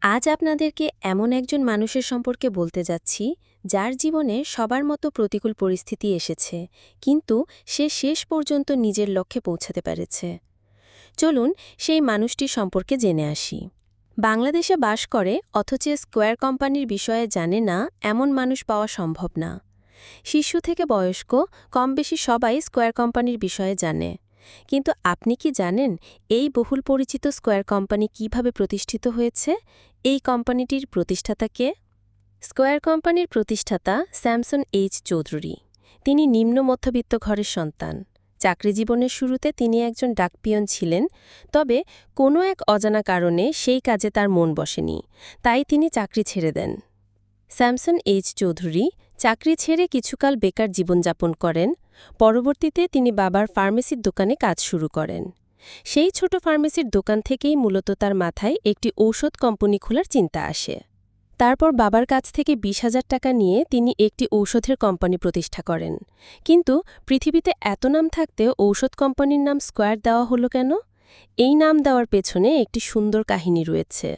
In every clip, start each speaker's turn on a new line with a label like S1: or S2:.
S1: আজ আপনাদেরকে এমন একজন মানুষের সম্পর্কে বলতে যাচ্ছি যার জীবনে সবার মতো প্রতিকূল পরিস্থিতি এসেছে, কিন্তু সে শেষ পর্যন্ত নিজের লক্ষ্যে পৌঁছাতে পেরেছে। চলুন সেই মানুষটির সম্পর্কে জেনে আসি। বাংলাদেশে বাস করে অথচ স্কোয়ার কোম্পানির বিষয়ে জানে না এমন মানুষ পাওয়া সম্ভব না। শিশু থেকে বয়স্ক কম বেশি সবাই স্কোয়ার কোম্পানির বিষয়ে জানে, কিন্তু আপনি কি জানেন এই বহুল পরিচিত স্কোয়ার কোম্পানি কিভাবে প্রতিষ্ঠিত হয়েছে? এই কোম্পানিটির প্রতিষ্ঠাতা কে? স্কোয়ার কোম্পানির প্রতিষ্ঠাতা স্যামসন এইচ চৌধুরী। তিনি নিম্ন মধ্যবিত্ত ঘরের সন্তান। চাকরি জীবনের শুরুতে তিনি একজন ডাকপিয়ন ছিলেন, তবে কোনো এক অজানা কারণে সেই কাজে তার মন বসেনি, তাই তিনি চাকরি ছেড়ে দেন। স্যামসন এইচ চৌধুরী চাকরি ছেড়ে কিছুকাল বেকার জীবনযাপন করেন। পরবর্তীতে তিনি বাবার ফার্মেসির দোকানে কাজ শুরু করেন। সেই ছোট ফার্মেসির দোকান থেকেই মূলত তার মাথায় একটি ঔষধ কোম্পানি খোলার চিন্তা আসে। তারপর বাবার কাছ থেকে ২০,০০০ টাকা নিয়ে তিনি একটি ঔষধের কোম্পানি প্রতিষ্ঠা করেন। কিন্তু পৃথিবীতে এত নাম থাকতেও ঔষধ কোম্পানির নাম স্কোয়ার দেওয়া হলো কেন? এই নাম দেওয়ার পেছনে একটি সুন্দর কাহিনী রয়েছে।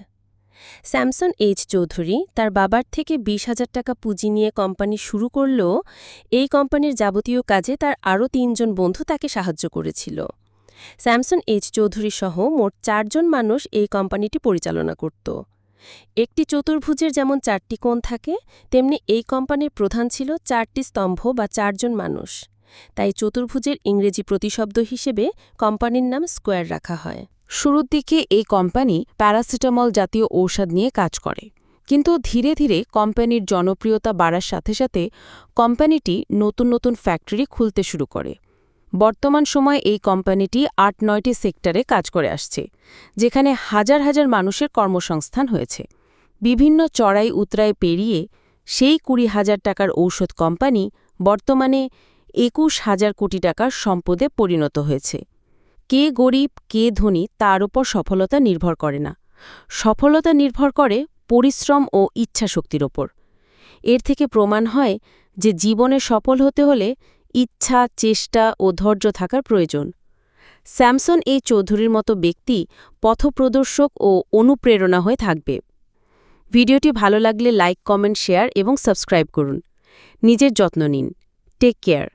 S1: স্যামসন এইচ চৌধুরী তার বাবার থেকে ২০,০০০ টাকা পুঁজি নিয়ে কোম্পানি শুরু করলেও এই কোম্পানির যাবতীয় কাজে তার আরও ৩ জন বন্ধু তাকে সাহায্য করেছিল। স্যামসন এইচ চৌধুরী সহ মোট ৪ জন মানুষ এই কোম্পানিটি পরিচালনা করত। একটি চতুর্ভুজের যেমন ৪টি কোণ থাকে, তেমনি এই কোম্পানির প্রধান ছিল ৪টি স্তম্ভ বা ৪ জন মানুষ। তাই চতুর্ভুজের ইংরেজি প্রতিশব্দ হিসেবে কোম্পানির নাম স্কোয়ার রাখা হয়।
S2: শুরুর দিকে এই কোম্পানি প্যারাসিটামল জাতীয় ঔষধ নিয়ে কাজ করে, কিন্তু ধীরে ধীরে কোম্পানির জনপ্রিয়তা বাড়ার সাথে সাথে কোম্পানিটি নতুন নতুন ফ্যাক্টরি খুলতে শুরু করে। বর্তমান সময়ে এই কোম্পানিটি ৮-৯টি সেক্টরে কাজ করে আসছে, যেখানে হাজার হাজার মানুষের কর্মসংস্থান হয়েছে। বিভিন্ন চড়াই উতরাই পেরিয়ে সেই ২০,০০০ টাকার ঔষধ কোম্পানি বর্তমানে ২১,০০০ কোটি টাকার সম্পদে পরিণত হয়েছে। কে গরিব কে ধনী তার উপর সফলতা নির্ভর করে না, সফলতা নির্ভর করে পরিশ্রম ও ইচ্ছাশক্তির ওপর। এর থেকে প্রমাণ হয় যে জীবনে সফল হতে হলে ইচ্ছা, চেষ্টা ও ধৈর্য থাকার প্রয়োজন। স্যামসন এই চৌধুরীর মতো ব্যক্তি পথপ্রদর্শক ও অনুপ্রেরণা হয়ে থাকবে। ভিডিওটি ভালো লাগলে লাইক, কমেন্ট, শেয়ার এবং সাবস্ক্রাইব করুন। নিজের যত্ন নিন। Take care.